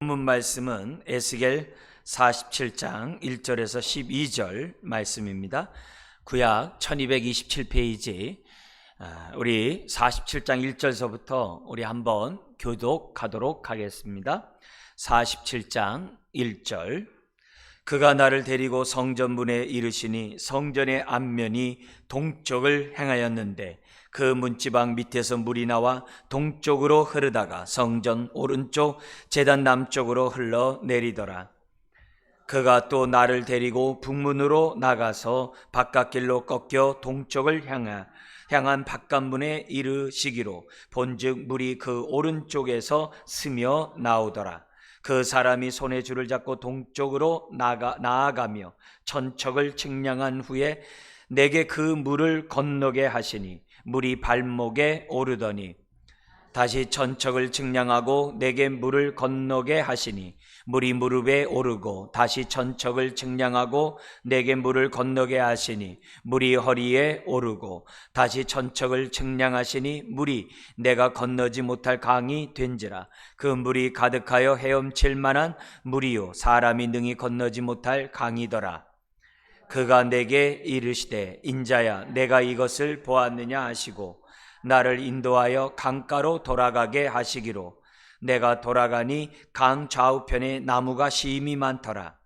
본문 말씀은 에스겔 47장 1절에서 12절 말씀입니다. 구약 1227페이지 우리 47장 1절서부터 우리 한번 교독하도록 하겠습니다. 47장 1절. 그가 나를 데리고 성전문에 이르시니 성전의 앞면이 동쪽을 향하였는데 그 문지방 밑에서 물이 나와 동쪽으로 흐르다가 성전 오른쪽 제단 남쪽으로 흘러 내리더라. 그가 또 나를 데리고 북문으로 나가서 바깥길로 꺾여 동쪽을 향한 바깥문에 이르시기로 본즉 물이 그 오른쪽에서 스며 나오더라. 그 사람이 손에 줄을 잡고 동쪽으로 나아가며 천척을 측량한 후에 내게 그 물을 건너게 하시니 물이 발목에 오르더니 다시 천척을 측량하고 내게 물을 건너게 하시니 물이 무릎에 오르고 다시 천척을 측량하고 내게 물을 건너게 하시니 물이 허리에 오르고 다시 천척을 측량하시니 물이 내가 건너지 못할 강이 된지라. 그 물이 가득하여 헤엄칠 만한 물이요 사람이 능히 건너지 못할 강이더라. 그가 내게 이르시되 인자야 내가 이것을 보았느냐 하시고 나를 인도하여 강가로 돌아가게 하시기로 내가 돌아가니 강 좌우편에 나무가 심이 많더라.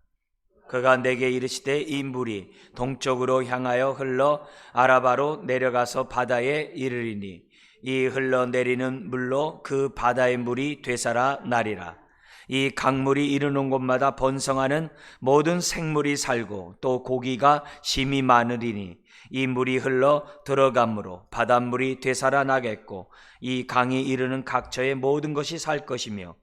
그가 내게 이르시되 이 물이 동쪽으로 향하여 흘러 아라바로 내려가서 바다에 이르리니 이 흘러내리는 물로 그 바다의 물이 되살아 나리라. 이 강물이 이르는 곳마다 번성하는 모든 생물이 살고 또 고기가 심이 많으리니 이 물이 흘러 들어가므로 바닷물이 되살아나겠고 이 강이 이르는 각처의 모든 것이 살 것이며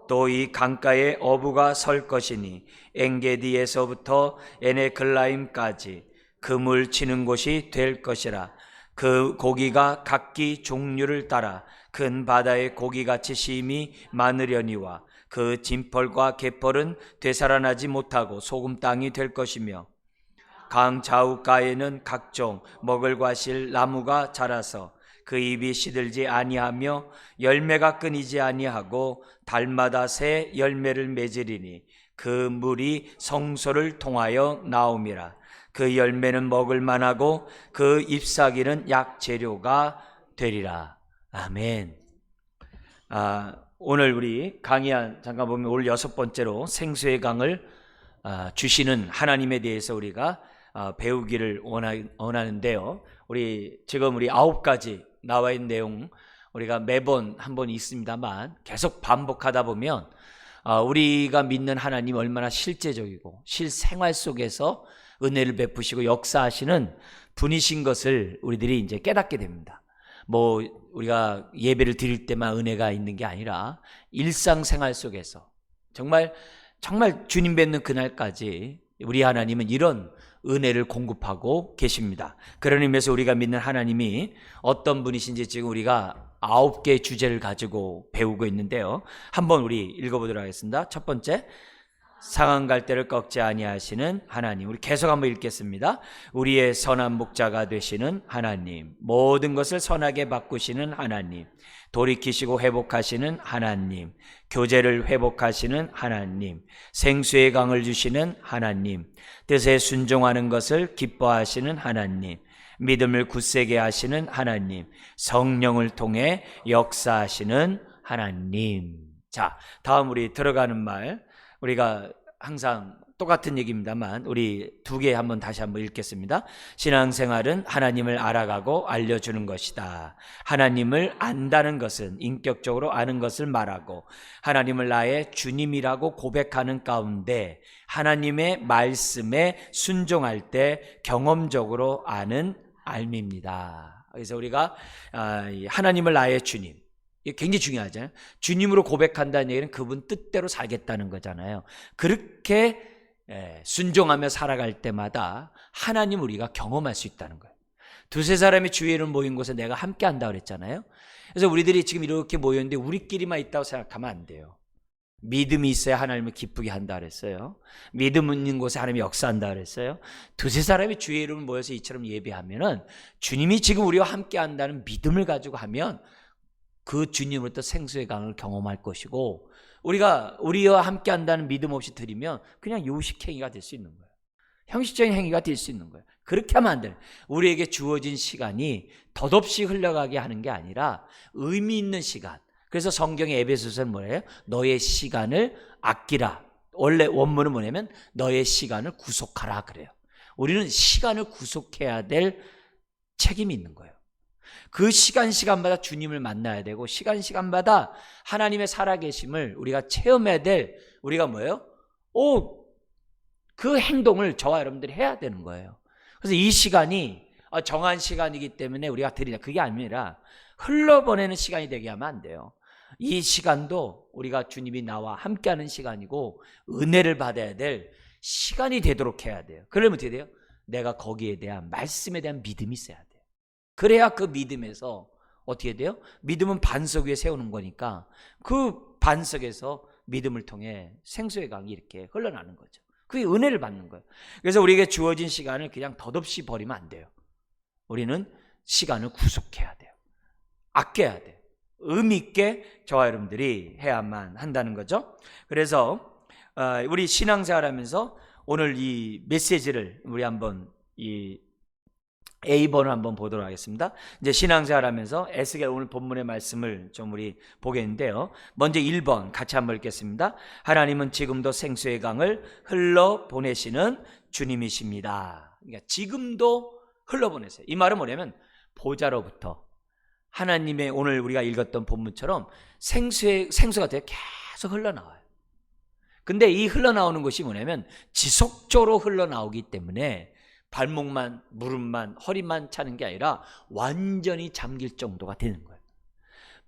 또 이 강가에 어부가 설 것이니 엔게디에서부터 에네글라임까지 그물 치는 곳이 될 것이라. 그 고기가 각기 종류를 따라 큰 바다의 고기같이 심이 많으려니와 그 진펄과 갯벌은 되살아나지 못하고 소금 땅이 될 것이며 강 좌우가에는 각종 먹을 과실 나무가 자라서 그 잎이 시들지 아니하며 열매가 끊이지 아니하고 달마다 새 열매를 맺으리니 그 물이 성소를 통하여 나옴이라. 그 열매는 먹을 만하고 그 잎사귀는 약재료가 되리라. 아멘. 오늘 우리 강의한 잠깐 보면 오늘 6번째로 생수의 강을 주시는 하나님에 대해서 우리가 배우기를 원하는데요. 지금 우리 9가지 나와 있는 내용 우리가 매번 한 번 있습니다만 계속 반복하다 보면 우리가 믿는 하나님 얼마나 실제적이고 실생활 속에서 은혜를 베푸시고 역사하시는 분이신 것을 우리들이 이제 깨닫게 됩니다. 우리가 예배를 드릴 때만 은혜가 있는 게 아니라 일상생활 속에서 정말 주님 뵙는 그날까지 우리 하나님은 이런 은혜를 공급하고 계십니다. 그런 의미에서 우리가 믿는 하나님이 어떤 분이신지 지금 우리가 9개의 주제를 가지고 배우고 있는데요. 한번 우리 읽어보도록 하겠습니다. 첫 번째, 상한 갈대를 꺾지 아니하시는 하나님. 우리 계속 한번 읽겠습니다. 우리의 선한 목자가 되시는 하나님, 모든 것을 선하게 바꾸시는 하나님, 돌이키시고 회복하시는 하나님, 교제를 회복하시는 하나님, 생수의 강을 주시는 하나님, 뜻에 순종하는 것을 기뻐하시는 하나님, 믿음을 굳세게 하시는 하나님, 성령을 통해 역사하시는 하나님. 자, 다음 우리 들어가는 말, 우리가 항상 똑같은 얘기입니다만 우리 2개 다시 한번 읽겠습니다. 신앙생활은 하나님을 알아가고 알려주는 것이다. 하나님을 안다는 것은 인격적으로 아는 것을 말하고 하나님을 나의 주님이라고 고백하는 가운데 하나님의 말씀에 순종할 때 경험적으로 아는 알미입니다. 그래서 우리가 하나님을 나의 주님, 이게 굉장히 중요하잖아요. 주님으로 고백한다는 얘기는 그분 뜻대로 살겠다는 거잖아요. 그렇게 순종하며 살아갈 때마다 하나님 우리가 경험할 수 있다는 거예요. 2-3 사람이 주위에 모인 곳에 내가 함께 한다고 그랬잖아요. 그래서 우리들이 지금 이렇게 모였는데 우리끼리만 있다고 생각하면 안 돼요. 믿음이 있어야 하나님을 기쁘게 한다 그랬어요. 믿음 있는 곳에 하나님이 역사한다 그랬어요. 2-3 사람이 주의 이름을 모여서 이처럼 예배하면은 주님이 지금 우리와 함께 한다는 믿음을 가지고 하면 그 주님으로부터 생수의 강을 경험할 것이고, 우리가 우리와 함께 한다는 믿음 없이 드리면 그냥 요식행위가 될 수 있는 거예요. 형식적인 행위가 될 수 있는 거예요. 그렇게 하면 안 돼요. 우리에게 주어진 시간이 덧없이 흘러가게 하는 게 아니라 의미 있는 시간. 그래서 성경의 에베소서는 뭐예요? 너의 시간을 아끼라. 원래 원문은 뭐냐면 너의 시간을 구속하라 그래요. 우리는 시간을 구속해야 될 책임이 있는 거예요. 그 시간마다 주님을 만나야 되고, 시간마다 하나님의 살아계심을 우리가 체험해야 될, 우리가 뭐예요? 그 행동을 저와 여러분들이 해야 되는 거예요. 그래서 이 시간이 정한 시간이기 때문에 우리가 드리냐, 그게 아니라 흘러보내는 시간이 되게 하면 안 돼요. 이 시간도 우리가 주님이 나와 함께하는 시간이고 은혜를 받아야 될 시간이 되도록 해야 돼요. 그러면 어떻게 돼요? 내가 거기에 대한 말씀에 대한 믿음이 있어야 돼요. 그래야 그 믿음에서 어떻게 돼요? 믿음은 반석 위에 세우는 거니까 그 반석에서 믿음을 통해 생수의 강이 이렇게 흘러나는 거죠. 그게 은혜를 받는 거예요. 그래서 우리에게 주어진 시간을 그냥 덧없이 버리면 안 돼요. 우리는 시간을 구속해야 돼요. 아껴야 돼요. 의미 있게 저와 여러분들이 해야만 한다는 거죠. 그래서 우리 신앙생활하면서 오늘 이 메시지를 우리 한번 이 A번을 한번 보도록 하겠습니다. 이제 신앙생활하면서 에스겔 오늘 본문의 말씀을 좀 우리 보겠는데요. 먼저 1번 같이 한번 읽겠습니다. 하나님은 지금도 생수의 강을 흘러보내시는 주님이십니다. 그러니까 지금도 흘러보내세요. 이 말은 뭐냐면 보좌로부터 하나님의 오늘 우리가 읽었던 본문처럼 생수가 되게 계속 흘러나와요. 근데 이 흘러나오는 것이 뭐냐면 지속적으로 흘러나오기 때문에 발목만, 무릎만, 허리만 차는 게 아니라 완전히 잠길 정도가 되는 거예요.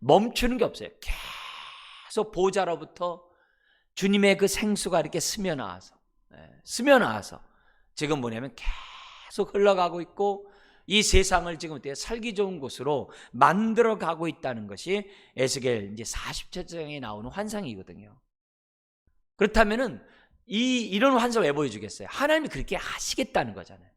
멈추는 게 없어요. 계속 보좌로부터 주님의 그 생수가 이렇게 스며나와서 지금 뭐냐면 계속 흘러가고 있고, 이 세상을 지금 어때요? 살기 좋은 곳으로 만들어 가고 있다는 것이 에스겔 이제 40장에 나오는 환상이거든요. 그렇다면은 이런 환상을 왜 보여주겠어요? 하나님이 그렇게 하시겠다는 거잖아요.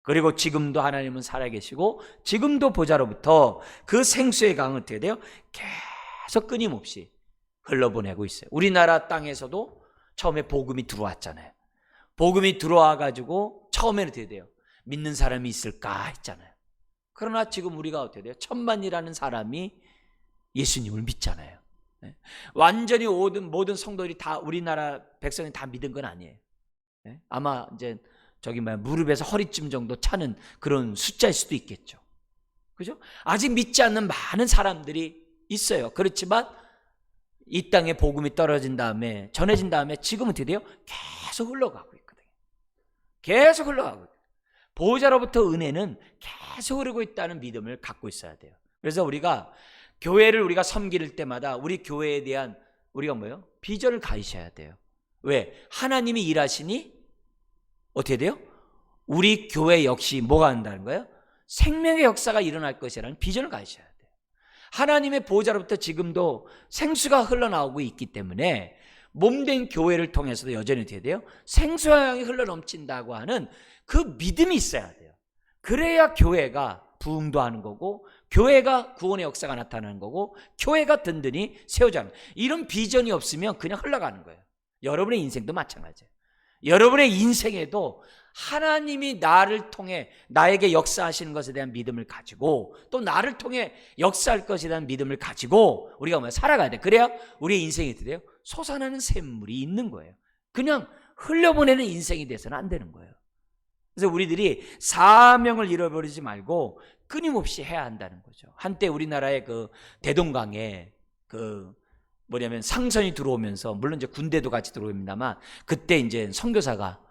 그리고 지금도 하나님은 살아계시고 지금도 보좌로부터 그 생수의 강은 어떻게 돼요? 계속 끊임없이 흘러보내고 있어요. 우리나라 땅에서도 처음에 복음이 들어왔잖아요. 복음이 들어와 가지고 처음에는 어떻게 돼요? 믿는 사람이 있을까 했잖아요. 그러나 지금 우리가 어떻게 돼요? 1000만이라는 사람이 예수님을 믿잖아요. 완전히 모든 성도들이 다, 우리나라 백성이 다 믿은 건 아니에요. 아마 이제 무릎에서 허리쯤 정도 차는 그런 숫자일 수도 있겠죠. 그죠? 아직 믿지 않는 많은 사람들이 있어요. 그렇지만 이 땅에 복음이 전해진 다음에 지금은 어떻게 돼요? 계속 흘러가고 있거든요. 계속 흘러가고 있거든요. 보호자로부터 은혜는 계속 흐르고 있다는 믿음을 갖고 있어야 돼요. 그래서 우리가 교회를 우리가 섬길 때마다 우리 교회에 대한 우리가 뭐예요? 비전을 가지셔야 돼요. 왜? 하나님이 일하시니 어떻게 돼요? 우리 교회 역시 뭐가 한다는 거예요? 생명의 역사가 일어날 것이라는 비전을 가지셔야 돼요. 하나님의 보호자로부터 지금도 생수가 흘러나오고 있기 때문에 몸된 교회를 통해서도 여전히 어떻게 돼요? 생수의 강이 흘러넘친다고 하는 그 믿음이 있어야 돼요. 그래야 교회가 부흥도 하는 거고, 교회가 구원의 역사가 나타나는 거고, 교회가 든든히 세워져는 거예요. 이런 비전이 없으면 그냥 흘러가는 거예요. 여러분의 인생도 마찬가지예요. 여러분의 인생에도 하나님이 나를 통해 나에게 역사하시는 것에 대한 믿음을 가지고, 또 나를 통해 역사할 것에 대한 믿음을 가지고 우리가 살아가야 돼. 그래야 우리의 인생이 어떻게 돼요? 솟아나는 샘물이 있는 거예요. 그냥 흘려보내는 인생이 돼서는 안 되는 거예요. 그래서 우리들이 사명을 잃어버리지 말고 끊임없이 해야 한다는 거죠. 한때 우리나라의 그 대동강에 상선이 들어오면서, 물론 이제 군대도 같이 들어옵니다만, 그때 이제 선교사가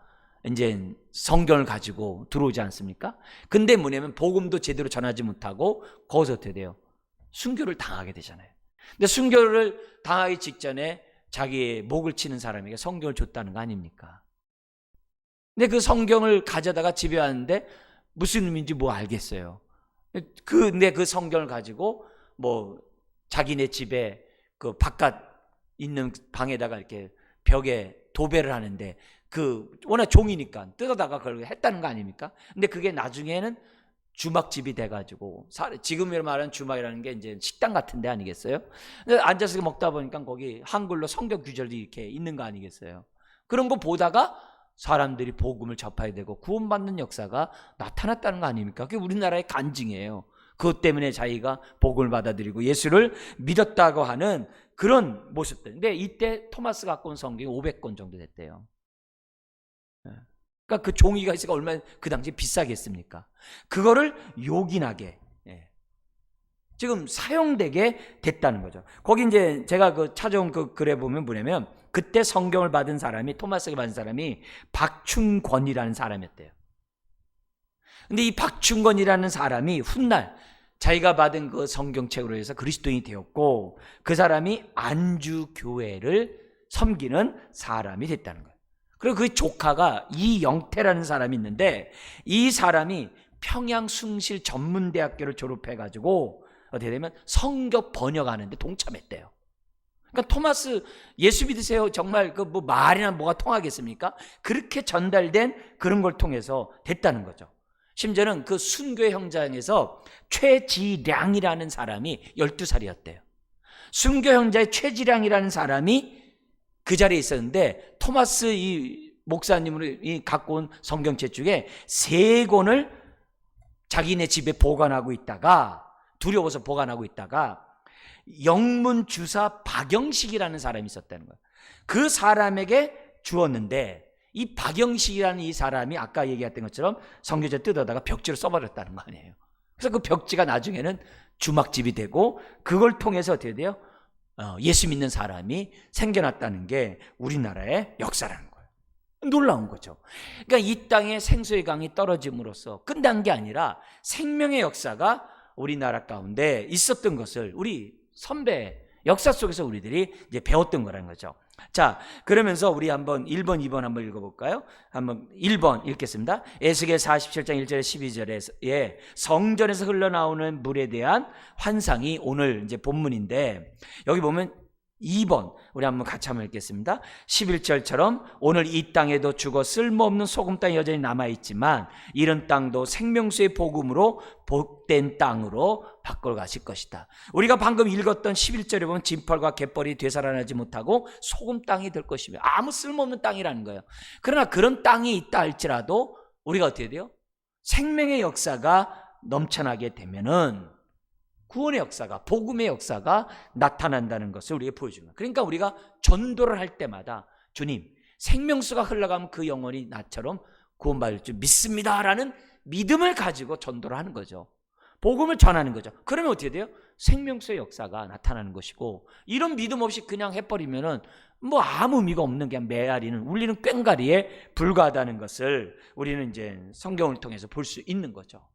이제 성경을 가지고 들어오지 않습니까? 근데 뭐냐면 복음도 제대로 전하지 못하고 거기서 어떻게 돼요? 순교를 당하게 되잖아요. 근데 순교를 당하기 직전에 자기의 목을 치는 사람에게 성경을 줬다는 거 아닙니까? 근데 그 성경을 가져다가 집에 왔는데 무슨 의미인지 뭐 알겠어요. 근데 그 성경을 가지고 자기네 집에 그 바깥 있는 방에다가 이렇게 벽에 도배를 하는데, 워낙 종이니까 뜯어다가 그걸 했다는 거 아닙니까? 근데 그게 나중에는 주막집이 돼가지고, 지금 말하는 주막이라는 게 이제 식당 같은 데 아니겠어요? 근데 앉아서 먹다 보니까 거기 한글로 성경 구절이 이렇게 있는 거 아니겠어요? 그런 거 보다가 사람들이 복음을 접해야 되고 구원받는 역사가 나타났다는 거 아닙니까? 그게 우리나라의 간증이에요. 그것 때문에 자기가 복음을 받아들이고 예수를 믿었다고 하는 그런 모습들. 근데 이때 토마스 갖고 온 성경이 500권 정도 됐대요. 그러니까 그 종이가 있으니까 얼마나 그 당시에 비싸겠습니까? 그거를 요긴하게 지금 사용되게 됐다는 거죠. 거기 이제 제가 그 찾아온 그 글에 보면 뭐냐면, 그때 성경을 받은 사람이, 토마스가 받은 사람이 박충권이라는 사람이었대요. 근데 이 박충권이라는 사람이 훗날 자기가 받은 그 성경책으로 해서 그리스도인이 되었고, 그 사람이 안주교회를 섬기는 사람이 됐다는 거예요. 그리고 그 조카가 이영태라는 사람이 있는데, 이 사람이 평양숭실전문대학교를 졸업해가지고 어떻게 되면 성경 번역하는데 동참했대요. 그러니까 토마스 예수 믿으세요, 정말 그 뭐 말이나 뭐가 통하겠습니까? 그렇게 전달된 그런 걸 통해서 됐다는 거죠. 심지어는 그 순교의 현장에서 최지량이라는 사람이 12살이었대요. 순교 형제의 최지량이라는 사람이 그 자리에 있었는데, 토마스 이 목사님으로 갖고 온 성경책 중에 3권을 자기네 집에 보관하고 있다가, 두려워서 보관하고 있다가 영문주사 박영식이라는 사람이 있었다는 거예요. 그 사람에게 주었는데, 이 박영식이라는 이 사람이 아까 얘기했던 것처럼 성경책 뜯어다가 벽지로 써버렸다는 거 아니에요. 그래서 그 벽지가 나중에는 주막집이 되고, 그걸 통해서 어떻게 돼요? 예수 믿는 사람이 생겨났다는 게 우리나라의 역사라는 거예요. 놀라운 거죠. 그러니까 이 땅에 생수의 강이 떨어짐으로써 끝난 게 아니라 생명의 역사가 우리나라 가운데 있었던 것을 우리 선배 역사 속에서 우리들이 이제 배웠던 거라는 거죠. 자, 그러면서 우리 한번 1번, 2번 한번 읽어볼까요? 한번 1번 읽겠습니다. 에스겔 47장 1절에 12절에 성전에서 흘러나오는 물에 대한 환상이 오늘 이제 본문인데, 여기 보면 2번 우리 한번 같이 한번 읽겠습니다. 11절처럼 오늘 이 땅에도 죽어 쓸모없는 소금 땅이 여전히 남아있지만 이런 땅도 생명수의 복음으로 복된 땅으로 바꿔 가실 것이다. 우리가 방금 읽었던 11절에 보면 진펄과 갯벌이 되살아나지 못하고 소금 땅이 될 것이며, 아무 쓸모없는 땅이라는 거예요. 그러나 그런 땅이 있다 할지라도 우리가 어떻게 돼요? 생명의 역사가 넘쳐나게 되면은 구원의 역사가, 복음의 역사가 나타난다는 것을 우리에게 보여주는 거예요. 그러니까 우리가 전도를 할 때마다 주님, 생명수가 흘러가면 그 영혼이 나처럼 구원받을 줄 믿습니다라는 믿음을 가지고 전도를 하는 거죠. 복음을 전하는 거죠. 그러면 어떻게 돼요? 생명수의 역사가 나타나는 것이고, 이런 믿음 없이 그냥 해버리면은 뭐 아무 의미가 없는, 그냥 메아리는 울리는 꽹과리에 불과하다는 것을 우리는 이제 성경을 통해서 볼 수 있는 거죠.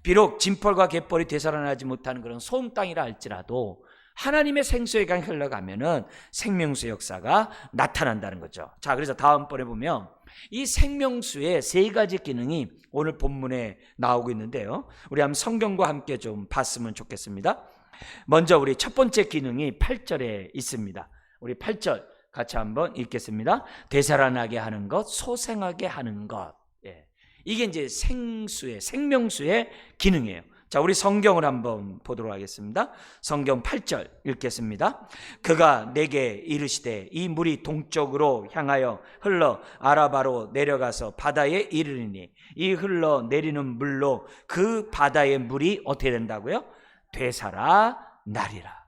비록 진펄과 갯벌이 되살아나지 못하는 그런 소음 땅이라 할지라도 하나님의 생수의 강이 흘러가면은 생명수의 역사가 나타난다는 거죠. 자, 그래서 다음번에 보면 이 생명수의 3가지 기능이 오늘 본문에 나오고 있는데요, 우리 한번 성경과 함께 좀 봤으면 좋겠습니다. 먼저 우리 첫 번째 기능이 8절에 있습니다. 우리 8절 같이 한번 읽겠습니다. 되살아나게 하는 것, 소생하게 하는 것. 이게 이제 생명수의 기능이에요. 자, 우리 성경을 한번 보도록 하겠습니다. 성경 8절 읽겠습니다. 그가 내게 이르시되 이 물이 동쪽으로 향하여 흘러 아라바로 내려가서 바다에 이르리니 이 흘러 내리는 물로 그 바다의 물이 어떻게 된다고요? 되살아나리라.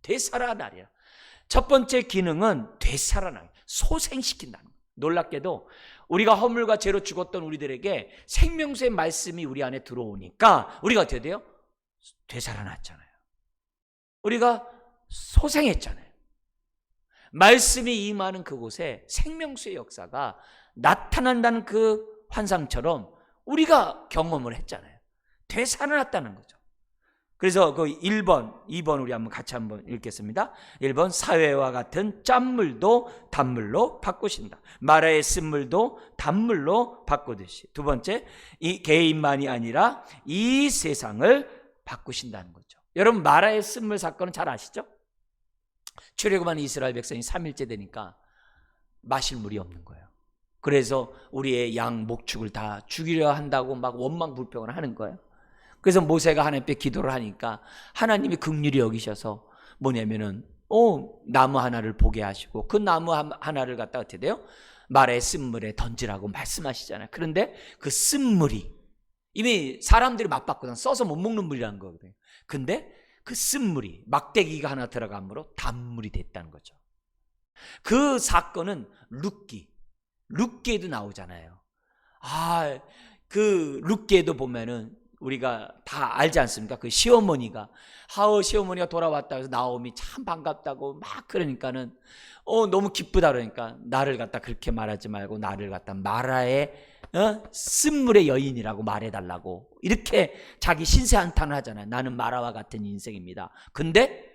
되살아나리라. 첫 번째 기능은 되살아나기, 소생시킨다는 거예요. 놀랍게도 우리가 허물과 죄로 죽었던 우리들에게 생명수의 말씀이 우리 안에 들어오니까 우리가 어떻게 돼요? 되살아났잖아요. 우리가 소생했잖아요. 말씀이 임하는 그곳에 생명수의 역사가 나타난다는 그 환상처럼 우리가 경험을 했잖아요. 되살아났다는 거죠. 그래서 그 1번, 2번 우리 한번 같이 한번 읽겠습니다. 1번, 사회와 같은 짠물도 단물로 바꾸신다. 마라의 쓴물도 단물로 바꾸듯이. 두 번째, 이 개인만이 아니라 이 세상을 바꾸신다는 거죠. 여러분, 마라의 쓴물 사건은 잘 아시죠? 출애굽한 이스라엘 백성이 3일째 되니까 마실 물이 없는 거예요. 그래서 우리의 양, 목축을 다 죽이려 한다고 막 원망불평을 하는 거예요. 그래서 모세가 하나님께 기도를 하니까 하나님이 긍휼히 여기셔서 뭐냐면은 나무 하나를 보게 하시고 그 나무 하나를 갖다 어떻게 돼요? 말의 쓴물에 던지라고 말씀하시잖아요. 그런데 그 쓴물이 이미 사람들이 맛봤거든. 써서 못 먹는 물이라는 거거든요. 근데 그 쓴물이 막대기가 하나 들어감으로 단물이 됐다는 거죠. 그 사건은 룻기에도 나오잖아요. 그 룻기에도 보면은 우리가 다 알지 않습니까? 그 시어머니가 돌아왔다 해서 나오미 참 반갑다고 막 그러니까는 너무 기쁘다 그러니까 나를 갖다 그렇게 말하지 말고 나를 갖다 마라의 쓴물의 여인이라고 말해달라고 이렇게 자기 신세한탄을 하잖아요. 나는 마라와 같은 인생입니다. 근데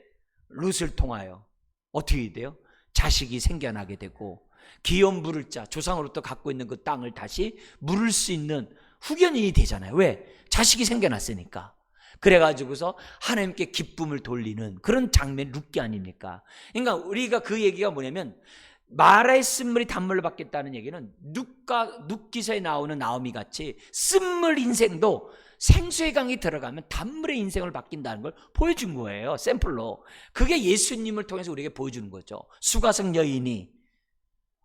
룻을 통하여 어떻게 돼요? 자식이 생겨나게 되고 기업 물을 자 조상으로부터 갖고 있는 그 땅을 다시 물을 수 있는 후견인이 되잖아요. 왜? 자식이 생겨났으니까. 그래가지고서 하나님께 기쁨을 돌리는 그런 장면이 룻기 아닙니까? 그러니까 우리가 그 얘기가 뭐냐면 마라의 쓴물이 단물로 바뀌었다는 얘기는 룻기서에 나오는 나오미 같이 쓴물 인생도 생수의 강이 들어가면 단물의 인생을 바뀐다는 걸 보여준 거예요. 샘플로. 그게 예수님을 통해서 우리에게 보여주는 거죠. 수가성 여인이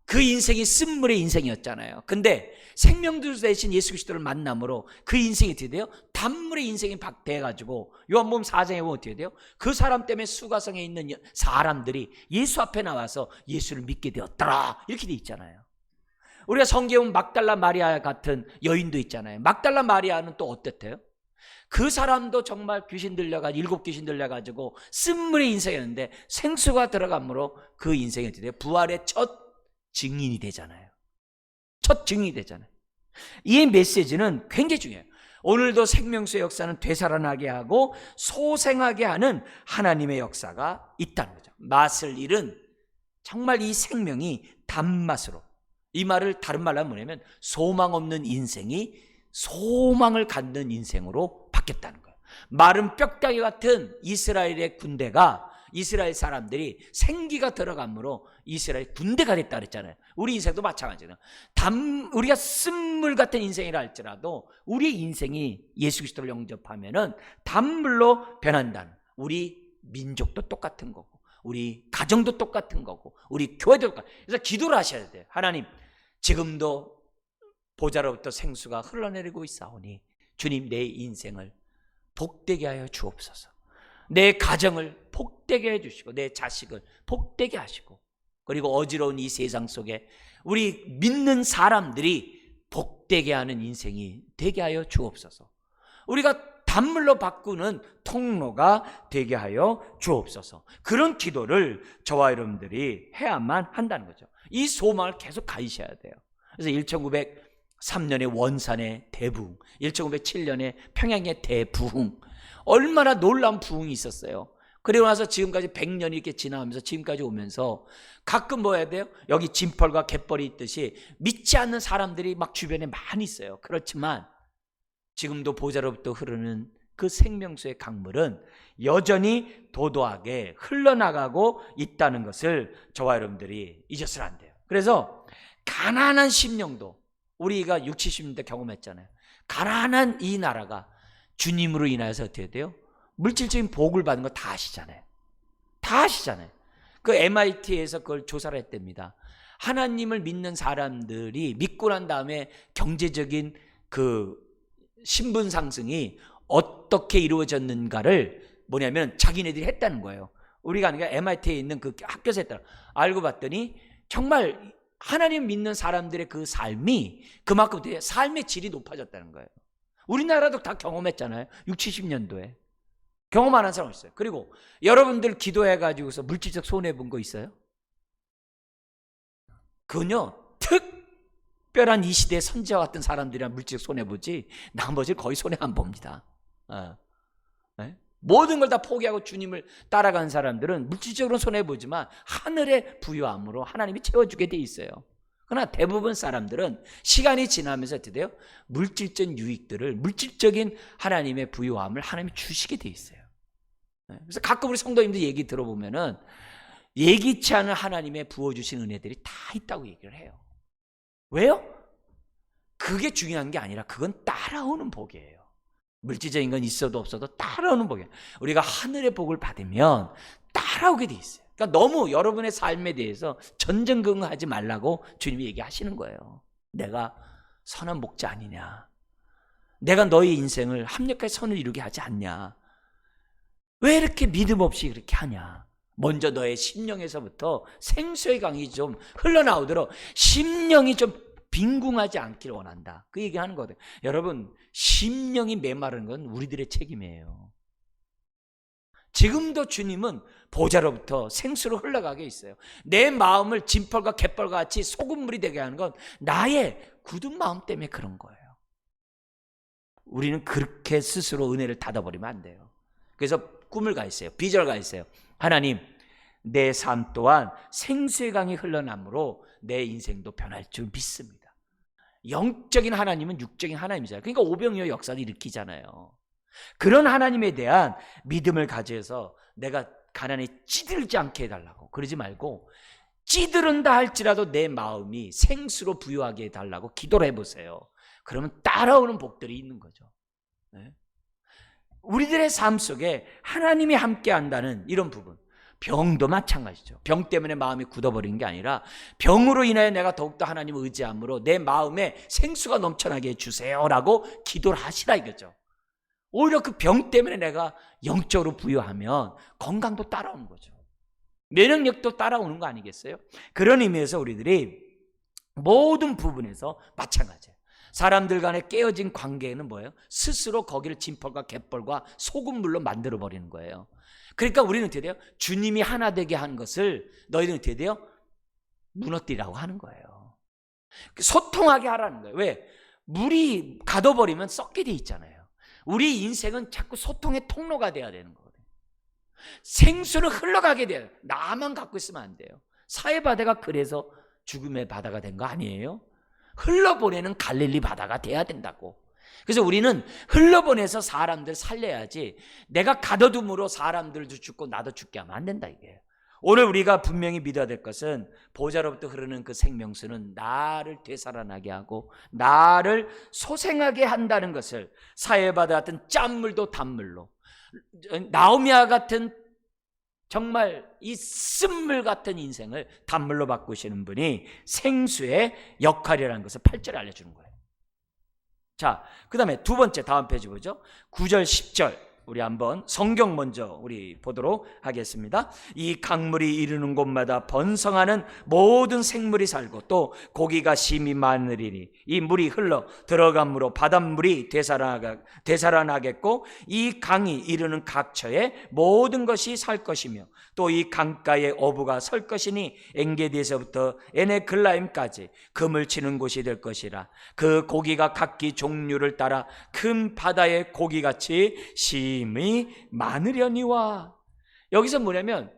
그 인생이 쓴물의 인생이었잖아요. 근데 생명주 대신 예수 그리스도를 만남으로 그 인생이 어떻게 돼요? 단물의 인생이 돼가지고 요한복음 4장에 보면 어떻게 돼요? 그 사람 때문에 수가성에 있는 사람들이 예수 앞에 나와서 예수를 믿게 되었더라 이렇게 돼 있잖아요. 우리가 성경에 막달라 마리아 같은 여인도 있잖아요. 막달라 마리아는 또 어땠대요? 그 사람도 정말 귀신 들려가지고 7 귀신 들려가지고 쓴물의 인생이었는데 생수가 들어감으로 그 인생이 어떻게 돼요? 부활의 첫 증인이 되잖아요. 첫 증인이 되잖아요. 이 메시지는 굉장히 중요해요. 오늘도 생명수의 역사는 되살아나게 하고 소생하게 하는 하나님의 역사가 있다는 거죠. 맛을 잃은 정말 이 생명이 단맛으로, 이 말을 다른 말로 하면 뭐냐면 소망 없는 인생이 소망을 갖는 인생으로 바뀌었다는 거예요. 마른 뼈다귀 같은 이스라엘의 군대가, 이스라엘 사람들이 생기가 들어감으로 이스라엘 군대가 됐다 그랬잖아요. 우리 인생도 마찬가지예요. 우리가 쓴물 같은 인생이라 할지라도 우리 인생이 예수 그리스도를 영접하면은 단물로 변한다는, 우리 민족도 똑같은 거고 우리 가정도 똑같은 거고 우리 교회도 똑같은 거고. 그래서 기도를 하셔야 돼요. 하나님, 지금도 보좌로부터 생수가 흘러내리고 있사오니 주님, 내 인생을 복되게 하여 주옵소서. 내 가정을 복되게 해주시고 내 자식을 복되게 하시고, 그리고 어지러운 이 세상 속에 우리 믿는 사람들이 복되게 하는 인생이 되게 하여 주옵소서. 우리가 단물로 바꾸는 통로가 되게 하여 주옵소서. 그런 기도를 저와 여러분들이 해야만 한다는 거죠. 이 소망을 계속 가지셔야 돼요. 그래서 1903년에 원산의 대부흥, 1907년에 평양의 대부흥, 얼마나 놀라운 부흥이 있었어요. 그리고 나서 지금까지 100년이 이렇게 지나면서 지금까지 오면서 가끔 뭐 해야 돼요? 여기 진펄과 갯벌이 있듯이 믿지 않는 사람들이 막 주변에 많이 있어요. 그렇지만 지금도 보좌로부터 흐르는 그 생명수의 강물은 여전히 도도하게 흘러나가고 있다는 것을 저와 여러분들이 잊어서는 안 돼요. 그래서 가난한 심령도 우리가 60, 70년대 경험했잖아요. 가난한 이 나라가 주님으로 인하여서 어떻게 돼요? 물질적인 복을 받는 거 다 아시잖아요. 다 아시잖아요. 그 MIT에서 그걸 조사를 했답니다. 하나님을 믿는 사람들이 믿고 난 다음에 경제적인 그 신분 상승이 어떻게 이루어졌는가를 뭐냐면 자기네들이 했다는 거예요. 우리가 아니라 MIT에 있는 그 학교에서 했다. 알고 봤더니 정말 하나님 믿는 사람들의 그 삶이 그만큼 삶의 질이 높아졌다는 거예요. 우리나라도 다 경험했잖아요. 60, 70년도에. 경험 안 한 사람 있어요. 그리고 여러분들 기도해가지고서 물질적 손해본 거 있어요? 그건요, 특별한 이 시대의 선지자 같은 사람들이랑 물질적 손해보지 나머지 거의 손해 안 봅니다. 네? 모든 걸 다 포기하고 주님을 따라간 사람들은 물질적으로 손해보지만 하늘의 부유함으로 하나님이 채워주게 돼 있어요. 그러나 대부분 사람들은 시간이 지나면서 어떻게 돼요? 물질적 유익들을, 물질적인 하나님의 부유함을 하나님이 주시게 돼 있어요. 그래서 가끔 우리 성도님들 얘기 들어보면은 예기치 않은 하나님의 부어주신 은혜들이 다 있다고 얘기를 해요. 왜요? 그게 중요한 게 아니라 그건 따라오는 복이에요. 물질적인 건 있어도 없어도 따라오는 복이에요. 우리가 하늘의 복을 받으면 따라오게 돼 있어요. 그러니까 너무 여러분의 삶에 대해서 전전긍긍하지 말라고 주님이 얘기하시는 거예요. 내가 선한 목자 아니냐, 내가 너희 인생을 합력하게 선을 이루게 하지 않냐, 왜 이렇게 믿음 없이 그렇게 하냐. 먼저 너의 심령에서부터 생수의 강이 좀 흘러나오도록 심령이 좀 빈궁하지 않기를 원한다, 그 얘기하는 거거든요. 여러분, 심령이 메마른 건 우리들의 책임이에요. 지금도 주님은 보좌로부터 생수로 흘러가게 있어요. 내 마음을 진펄과 갯벌과 같이 소금물이 되게 하는 건 나의 굳은 마음 때문에 그런 거예요. 우리는 그렇게 스스로 은혜를 닫아버리면 안 돼요. 그래서 꿈을 가 있어요. 비전을 가 있어요. 하나님, 내 삶 또한 생수의 강이 흘러남으로 내 인생도 변할 줄 믿습니다. 영적인 하나님은 육적인 하나님이잖아요. 그러니까 오병이어 역사를 일으키잖아요. 그런 하나님에 대한 믿음을 가져서 내가 가난에 찌들지 않게 해달라고, 그러지 말고 찌들은다 할지라도 내 마음이 생수로 부유하게 해달라고 기도를 해보세요. 그러면 따라오는 복들이 있는 거죠. 네? 우리들의 삶 속에 하나님이 함께 한다는 이런 부분, 병도 마찬가지죠. 병 때문에 마음이 굳어버린 게 아니라 병으로 인하여 내가 더욱더 하나님을 의지함으로 내 마음에 생수가 넘쳐나게 해주세요라고 기도를 하시라 이거죠. 오히려 그 병 때문에 내가 영적으로 부유하면 건강도 따라오는 거죠. 면역력도 따라오는 거 아니겠어요? 그런 의미에서 우리들이 모든 부분에서 마찬가지예요. 사람들 간에 깨어진 관계는 뭐예요? 스스로 거기를 진펄과 갯벌과 소금물로 만들어버리는 거예요. 그러니까 우리는 어떻게 돼요? 주님이 하나 되게 한 것을 너희는 어떻게 돼요? 무너뜨리라고 하는 거예요. 소통하게 하라는 거예요. 왜? 물이 가둬버리면 썩게 돼 있잖아요. 우리 인생은 자꾸 소통의 통로가 돼야 되는 거거든요. 생수는 흘러가게 돼요. 나만 갖고 있으면 안 돼요. 사해바다가 그래서 죽음의 바다가 된 거 아니에요? 흘러보내는 갈릴리 바다가 돼야 된다고. 그래서 우리는 흘러보내서 사람들 살려야지 내가 가둬둠으로 사람들도 죽고 나도 죽게 하면 안 된다 이게. 오늘 우리가 분명히 믿어야 될 것은 보좌로부터 흐르는 그 생명수는 나를 되살아나게 하고 나를 소생하게 한다는 것을, 사해바다 같은 짠물도 단물로, 나오미와 같은 정말 이 쓴물 같은 인생을 단물로 바꾸시는 분이 생수의 역할이라는 것을 8절에 알려주는 거예요. 자, 그 다음에 두 번째, 다음 페이지 보죠. 9절 10절 우리 한번 성경 먼저 우리 보도록 하겠습니다. 이 강물이 이르는 곳마다 번성하는 모든 생물이 살고 또 고기가 심히 많으리니 이 물이 흘러 들어감으로 바닷물이 되살아나겠고 이 강이 이르는 각처에 모든 것이 살 것이며 또 이 강가에 어부가 설 것이니 엔게디에서부터 에네글라임까지 금을 치는 곳이 될 것이라. 그 고기가 각기 종류를 따라 큰 바다의 고기같이 심히 많으려니와. 여기서 뭐냐면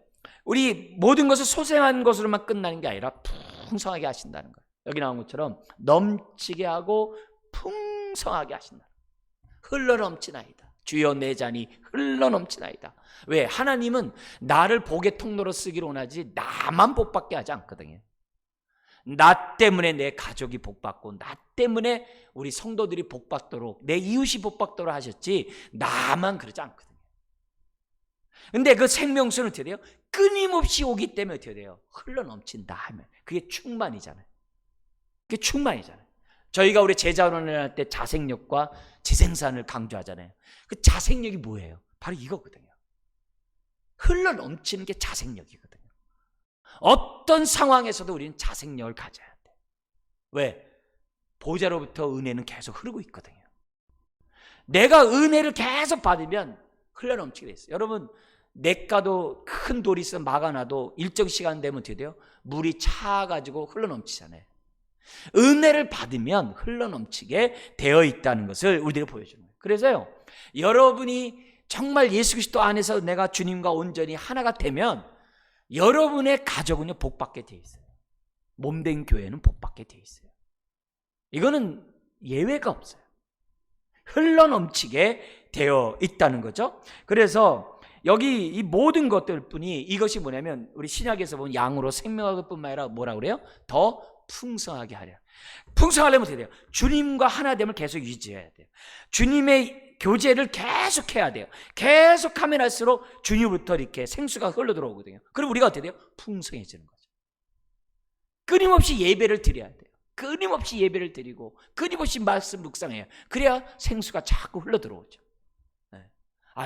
우리 모든 것을 소생한 것으로만 끝나는 게 아니라 풍성하게 하신다는 거예요. 여기 나온 것처럼 넘치게 하고 풍성하게 하신다. 흘러넘치나이다. 주여 내 잔이 흘러넘치나이다. 왜? 하나님은 나를 복의 통로로 쓰기로 원하지 나만 복받게 하지 않거든요. 나 때문에 내 가족이 복받고 나 때문에 우리 성도들이 복받도록 내 이웃이 복받도록 하셨지 나만 그러지 않거든요. 근데 그 생명수는 어떻게 돼요? 끊임없이 오기 때문에 어떻게 돼요? 흘러넘친다 하면 그게 충만이잖아요. 그게 충만이잖아요. 저희가 우리 제자론을 할 때 자생력과 재생산을 강조하잖아요. 그 자생력이 뭐예요? 바로 이거거든요. 흘러넘치는 게 자생력이거든요. 어떤 상황에서도 우리는 자생력을 가져야 돼. 왜? 보좌로부터 은혜는 계속 흐르고 있거든요. 내가 은혜를 계속 받으면 흘러넘치게 돼 있어요. 여러분, 냇가도 큰 돌이 있어 막아놔도 일정 시간 되면 어떻게 돼요? 물이 차가지고 흘러넘치잖아요. 은혜를 받으면 흘러넘치게 되어 있다는 것을 우리들이 보여주는 거예요. 그래서요, 여러분이 정말 예수 그리스도 안에서 내가 주님과 온전히 하나가 되면 여러분의 가족은요 복받게 되어 있어요. 몸된 교회는 복받게 되어 있어요. 이거는 예외가 없어요. 흘러넘치게 되어 있다는 거죠. 그래서 여기 이 모든 것들뿐이 이것이 뭐냐면 우리 신약에서 보면 양으로 생명할 뿐만 아니라 뭐라 그래요? 더 풍성하게 하려. 풍성하려면 어떻게 돼요? 주님과 하나됨을 계속 유지해야 돼요. 주님의 교제를 계속 해야 돼요. 계속 하면 할수록 주님부터 이렇게 생수가 흘러 들어오거든요. 그럼 우리가 어떻게 돼요? 풍성해지는 거죠. 끊임없이 예배를 드려야 돼요. 끊임없이 예배를 드리고 끊임없이 말씀 묵상해요. 그래야 생수가 자꾸 흘러 들어오죠.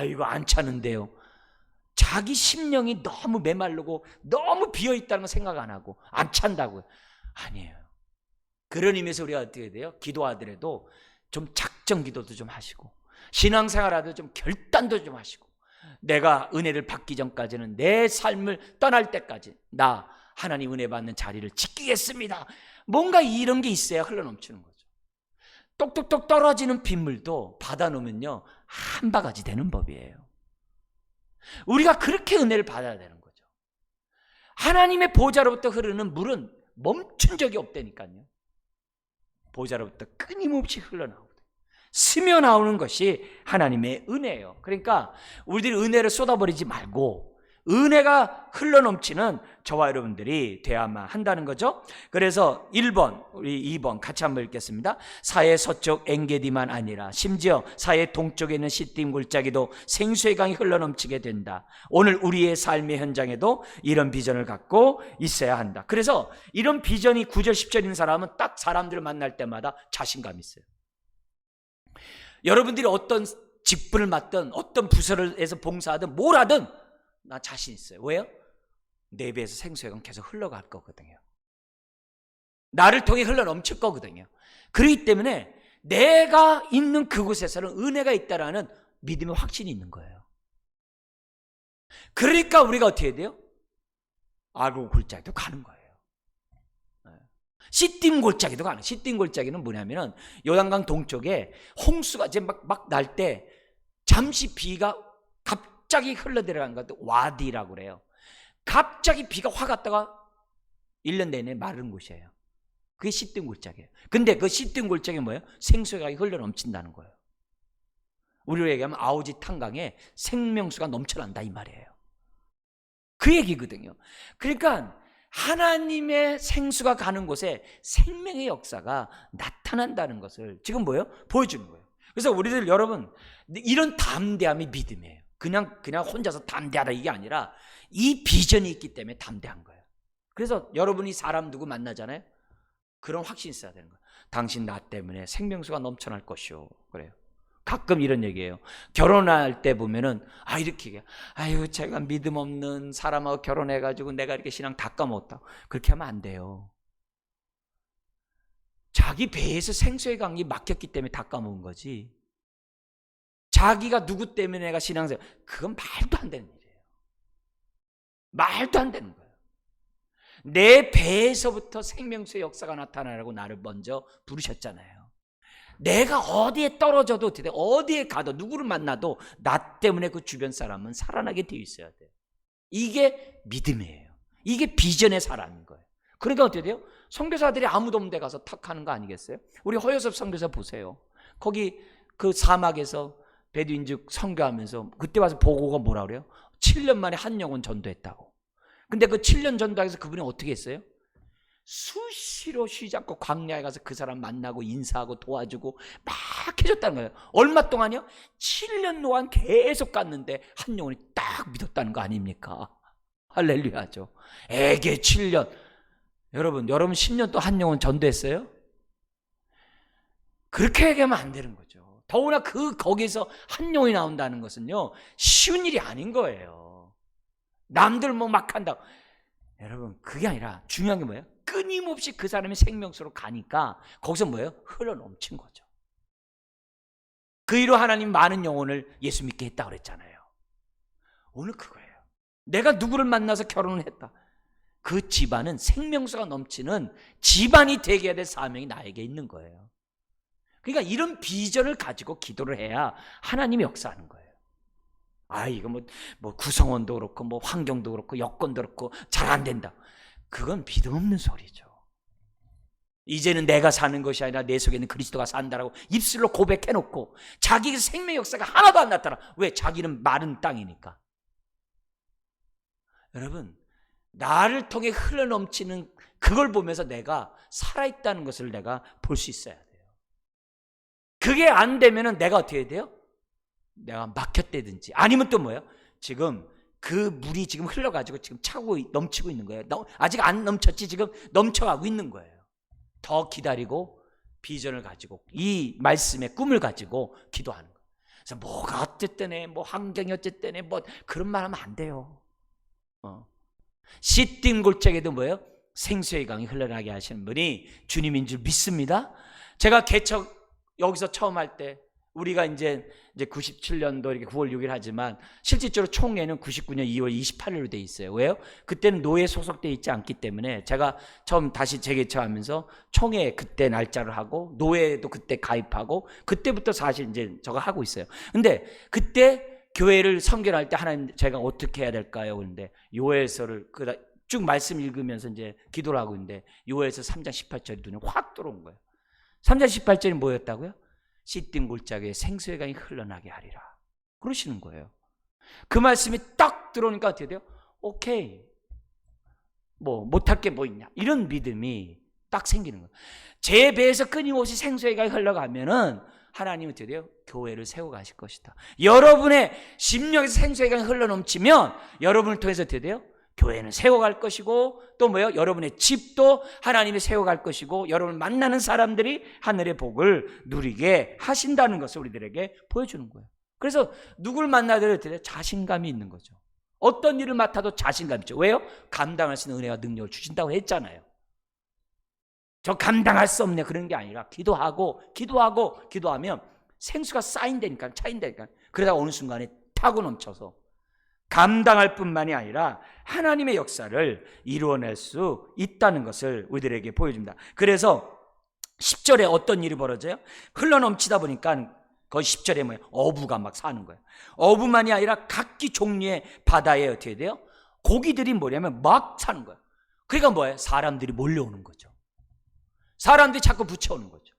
이거 안 차는데요. 자기 심령이 너무 메마르고 너무 비어있다는 거 생각 안 하고 안 찬다고요. 아니에요. 그런 의미에서 우리가 어떻게 돼요? 기도하더라도 좀 작정 기도도 좀 하시고 신앙생활하도 좀 결단도 좀 하시고 내가 은혜를 받기 전까지는 내 삶을 떠날 때까지 나 하나님 은혜 받는 자리를 지키겠습니다. 뭔가 이런 게 있어야 흘러넘치는 거죠. 똑똑똑 떨어지는 빗물도 받아놓으면요 한 바가지 되는 법이에요. 우리가 그렇게 은혜를 받아야 되는 거죠. 하나님의 보좌로부터 흐르는 물은 멈춘 적이 없다니까요. 보좌로부터 끊임없이 흘러나오거든요. 스며 나오는 것이 하나님의 은혜예요. 그러니까 우리들이 은혜를 쏟아버리지 말고 은혜가 흘러넘치는 저와 여러분들이 돼야만 한다는 거죠. 그래서 1번, 우리 2번 같이 한번 읽겠습니다. 사해 서쪽 엔게디만 아니라 심지어 사해 동쪽에 있는 시딤 골짜기도 생수의 강이 흘러넘치게 된다. 오늘 우리의 삶의 현장에도 이런 비전을 갖고 있어야 한다. 그래서 이런 비전이 9절 10절 있는 사람은 딱 사람들을 만날 때마다 자신감이 있어요. 여러분들이 어떤 직분을 맡든 어떤 부서에서 봉사하든 뭘 하든 나 자신 있어요. 왜요? 내 배에서 생수의 강 계속 흘러갈 거거든요. 나를 통해 흘러넘칠 거거든요. 그렇기 때문에 내가 있는 그곳에서는 은혜가 있다라는 믿음의 확신이 있는 거예요. 그러니까 우리가 어떻게 해야 돼요? 아고 골짜기도 가는 거예요. 시딤 골짜기도 가는. 시딤 골짜기는 뭐냐면은 요단강 동쪽에 홍수가 이제 막 날 때 잠시 비가 갑자기 흘러들어간 것도 와디라고 그래요. 갑자기 비가 확 왔다가 1년 내내 마른 곳이에요. 그게 시딤 골짜기예요. 근데 그 시딤 골짜기는 뭐예요? 생수가 흘러 넘친다는 거예요. 우리로 얘기하면 아오지 탄강에 생명수가 넘쳐난다 이 말이에요. 그 얘기거든요. 그러니까 하나님의 생수가 가는 곳에 생명의 역사가 나타난다는 것을 지금 뭐예요? 보여주는 거예요. 그래서 우리들 여러분 이런 담대함이 믿음이에요. 그냥 혼자서 담대하다 이게 아니라 이 비전이 있기 때문에 담대한 거예요. 그래서 여러분이 사람 누구 만나잖아요. 그런 확신이 있어야 되는 거예요. 당신 나 때문에 생명수가 넘쳐날 것이오. 그래요. 가끔 이런 얘기예요. 결혼할 때 보면은 이렇게 얘기해요. 아유 제가 믿음 없는 사람하고 결혼해가지고 내가 이렇게 신앙 다 까먹었다. 그렇게 하면 안 돼요. 자기 배에서 생수의 강이 막혔기 때문에 다 까먹은 거지. 자기가 누구 때문에 내가 신앙생활, 그건 말도 안 되는 일이에요. 말도 안 되는 거예요. 내 배에서부터 생명수의 역사가 나타나라고 나를 먼저 부르셨잖아요. 내가 어디에 떨어져도 어디에 가도 누구를 만나도 나 때문에 그 주변 사람은 살아나게 되어 있어야 돼요. 이게 믿음이에요. 이게 비전의 사람인 거예요. 그러니까 어떻게 돼요? 선교사들이 아무도 없는 데 가서 탁 하는 거 아니겠어요? 우리 허여섭 선교사 보세요. 거기 그 사막에서 베두인족 선교하면서 그때 와서 보고가 뭐라 그래요? 7년 만에 한 영혼 전도했다고. 근데 그 7년 전도하면서 그분이 어떻게 했어요? 수시로 쉬지 않고 광야에 가서 그 사람 만나고 인사하고 도와주고 막 해줬다는 거예요. 얼마 동안이요? 7년 동안 계속 갔는데 한 영혼이 딱 믿었다는 거 아닙니까? 할렐루야죠. 에게 7년. 여러분 10년 또 한 영혼 전도했어요? 그렇게 얘기하면 안 되는 거죠. 더구나 거기서 한 영혼이 나온다는 것은요 쉬운 일이 아닌 거예요. 남들 막 한다고. 여러분 그게 아니라 중요한 게 뭐예요? 끊임없이 그 사람의 생명수로 가니까 거기서 뭐예요? 흘러넘친 거죠. 그 이로 하나님 많은 영혼을 예수 믿게 했다고 그랬잖아요. 오늘 그거예요. 내가 누구를 만나서 결혼을 했다. 그 집안은 생명수가 넘치는 집안이 되게 될 사명이 나에게 있는 거예요. 그러니까 이런 비전을 가지고 기도를 해야 하나님이 역사하는 거예요. 이거 뭐 구성원도 그렇고 뭐 환경도 그렇고 여건도 그렇고 잘 안 된다. 그건 믿음 없는 소리죠. 이제는 내가 사는 것이 아니라 내 속에 있는 그리스도가 산다라고 입술로 고백해놓고 자기 생명 역사가 하나도 안 나타나. 왜? 자기는 마른 땅이니까. 여러분 나를 통해 흘러넘치는 그걸 보면서 내가 살아있다는 것을 내가 볼 수 있어야 돼요. 그게 안 되면은 내가 어떻게 해야 돼요? 내가 막혔다든지, 아니면 또 뭐예요? 지금 그 물이 지금 흘러가지고 지금 차고 넘치고 있는 거예요. 아직 안 넘쳤지, 지금 넘쳐가고 있는 거예요. 더 기다리고 비전을 가지고 이 말씀의 꿈을 가지고 기도하는 거예요. 그래서 뭐가 어쨌든 뭐 환경이 어쨌든 뭐 그런 말 하면 안 돼요. 시딤 골짜기에도 뭐예요? 생수의 강이 흘러나게 하시는 분이 주님인 줄 믿습니다. 제가 개척 여기서 처음 할 때, 우리가 이제 97년도 이렇게 9월 6일 하지만 실질적으로 총회는 99년 2월 28일로 돼 있어요. 왜요? 그때는 노예 소속돼 있지 않기 때문에 제가 처음 다시 재개척하면서 총회 그때 날짜를 하고 노예도 그때 가입하고 그때부터 사실 이제 저거 하고 있어요. 근데 그때 교회를 선교할 때 하나님 제가 어떻게 해야 될까요? 그런데 요엘서를 쭉 말씀 읽으면서 이제 기도를 하고 있는데 요엘서 3장 18절이 눈에 확 들어온 거예요. 3장 18절이 뭐였다고요? 시딤 골짜기에 생수의 강이 흘러나게 하리라 그러시는 거예요. 그 말씀이 딱 들어오니까 어떻게 돼요? 오케이, 뭐 못할 게 뭐 있냐, 이런 믿음이 딱 생기는 거예요. 제 배에서 끊임없이 생수의 강이 흘러가면은 하나님은 어떻게 돼요? 교회를 세워가실 것이다. 여러분의 심령에서 생수의 강이 흘러넘치면 여러분을 통해서 어떻게 돼요? 교회는 세워갈 것이고, 또 뭐예요? 여러분의 집도 하나님이 세워갈 것이고, 여러분을 만나는 사람들이 하늘의 복을 누리게 하신다는 것을 우리들에게 보여주는 거예요. 그래서 누굴 만나더라도 자신감이 있는 거죠. 어떤 일을 맡아도 자신감 있죠. 왜요? 감당할 수 있는 은혜와 능력을 주신다고 했잖아요. 저 감당할 수 없네 그런 게 아니라 기도하면 생수가 쌓인다니까, 차인다니까. 그러다가 어느 순간에 타고 넘쳐서 감당할 뿐만이 아니라 하나님의 역사를 이루어낼 수 있다는 것을 우리들에게 보여줍니다. 그래서 10절에 어떤 일이 벌어져요? 흘러넘치다 보니까 거의 10절에 뭐예요? 어부가 막 사는 거예요. 어부만이 아니라 각기 종류의 바다에 어떻게 돼요? 고기들이 뭐냐면 막 사는 거예요. 그러니까 뭐예요? 사람들이 몰려오는 거죠. 사람들이 자꾸 붙여오는 거죠.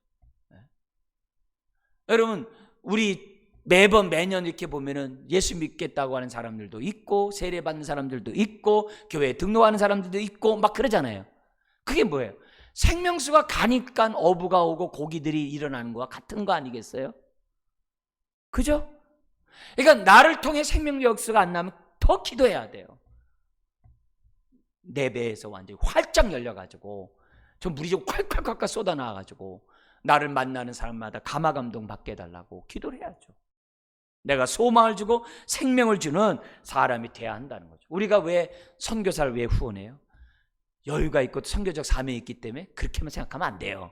여러분, 우리 매년 이렇게 보면은 예수 믿겠다고 하는 사람들도 있고, 세례받는 사람들도 있고, 교회에 등록하는 사람들도 있고, 막 그러잖아요. 그게 뭐예요? 생명수가 가니까 어부가 오고 고기들이 일어나는 거와 같은 거 아니겠어요? 그죠? 그러니까 나를 통해 생명 역수가 안 나면 더 기도해야 돼요. 내 배에서 완전히 활짝 열려가지고 저 물이 좀 콸콸콸콸 쏟아나와가지고 나를 만나는 사람마다 감화감동 받게 해달라고 기도를 해야죠. 내가 소망을 주고 생명을 주는 사람이 돼야 한다는 거죠. 우리가 왜 선교사를 왜 후원해요? 여유가 있고 선교적 사명이 있기 때문에 그렇게만 생각하면 안 돼요.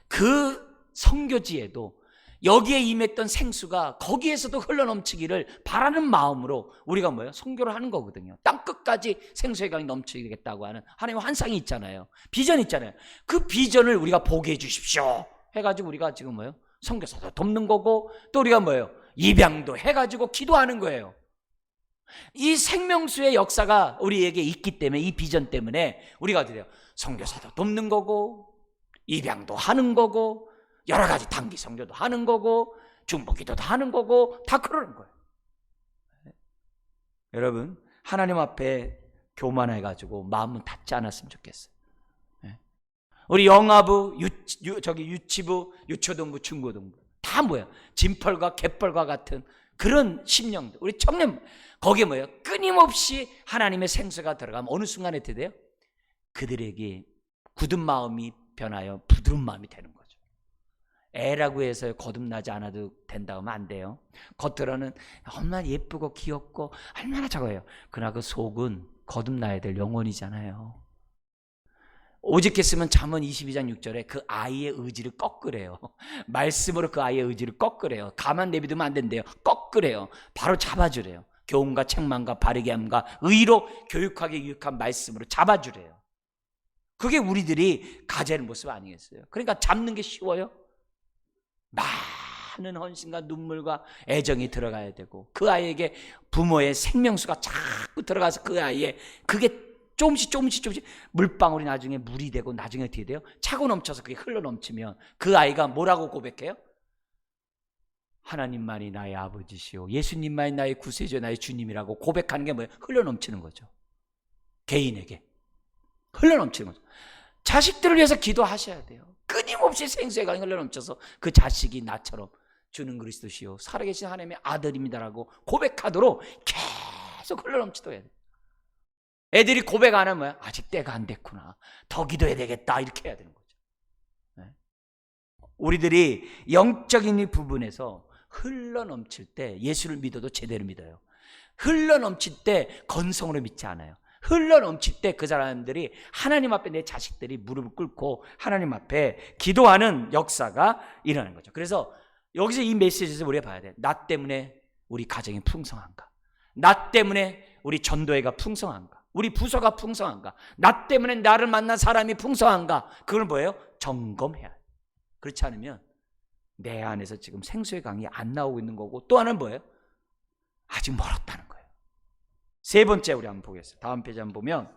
그 선교지에도 여기에 임했던 생수가 거기에서도 흘러넘치기를 바라는 마음으로 우리가 뭐예요? 선교를 하는 거거든요. 땅 끝까지 생수의 강이 넘치겠다고 하는 하나님의 환상이 있잖아요. 비전이 있잖아요. 그 비전을 우리가 보게 해주십시오 해가지고 우리가 지금 뭐예요? 선교사도 돕는 거고, 또 우리가 뭐예요? 입양도 해가지고 기도하는 거예요. 이 생명수의 역사가 우리에게 있기 때문에, 이 비전 때문에 우리가 어떻게 돼요? 선교사도 돕는 거고, 입양도 하는 거고, 여러 가지 단기 선교도 하는 거고, 중보기도도 하는 거고, 다 그러는 거예요. 여러분, 하나님 앞에 교만해가지고 마음은 닫지 않았으면 좋겠어요. 우리 영아부, 유치부, 유초등부, 중고등부 다 뭐예요? 진펄과 갯벌과 같은 그런 심령들, 우리 청년, 거기에 뭐예요? 끊임없이 하나님의 생수가 들어가면 어느 순간에 어떻게 돼요? 그들에게 굳은 마음이 변하여 부드러운 마음이 되는 거죠. 애라고 해서 거듭나지 않아도 된다 하면 안 돼요. 겉으로는 얼마나 예쁘고 귀엽고 얼마나 저거예요. 그러나 그 속은 거듭나야 될 영혼이잖아요. 오직했으면 잠언 22장 6절에 그 아이의 의지를 꺾으래요. 말씀으로 그 아이의 의지를 꺾으래요. 가만 내비두면 안 된대요. 꺾으래요. 바로 잡아주래요. 교훈과 책망과 바르게 함과 의로 교육하게 유익한 말씀으로 잡아주래요. 그게 우리들이 가져야 하는 모습 아니겠어요? 그러니까 잡는 게 쉬워요? 많은 헌신과 눈물과 애정이 들어가야 되고, 그 아이에게 부모의 생명수가 자꾸 들어가서 그 아이의 그게 조금씩 물방울이 나중에 물이 되고, 나중에 어떻게 돼요? 차고 넘쳐서 그게 흘러 넘치면 그 아이가 뭐라고 고백해요? 하나님만이 나의 아버지시오, 예수님만이 나의 구세주, 나의 주님이라고 고백하는 게 뭐예요? 흘러 넘치는 거죠. 개인에게 흘러 넘치는 거죠. 자식들을 위해서 기도하셔야 돼요. 끊임없이 생수의 강이 흘러 넘쳐서 그 자식이 나처럼 주는 그리스도시요 살아계신 하나님의 아들입니다라고 고백하도록 계속 흘러넘치도록 해야 돼. 애들이 고백 안 하면 아직 때가 안 됐구나, 더 기도해야 되겠다, 이렇게 해야 되는 거죠. 네? 우리들이 영적인 이 부분에서 흘러넘칠 때 예수를 믿어도 제대로 믿어요. 흘러넘칠 때 건성으로 믿지 않아요. 흘러넘칠 때 그 사람들이 하나님 앞에, 내 자식들이 무릎을 꿇고 하나님 앞에 기도하는 역사가 일어나는 거죠. 그래서 여기서 이 메시지에서 우리가 봐야 돼. 나 때문에 우리 가정이 풍성한가? 나 때문에 우리 전도회가 풍성한가? 우리 부서가 풍성한가? 나 때문에 나를 만난 사람이 풍성한가? 그걸 뭐예요? 점검해야 돼. 그렇지 않으면 내 안에서 지금 생수의 강이 안 나오고 있는 거고, 또 하나는 뭐예요? 아직 멀었다는 거예요. 세 번째 우리 한번 보겠습니다. 다음 페이지 한번 보면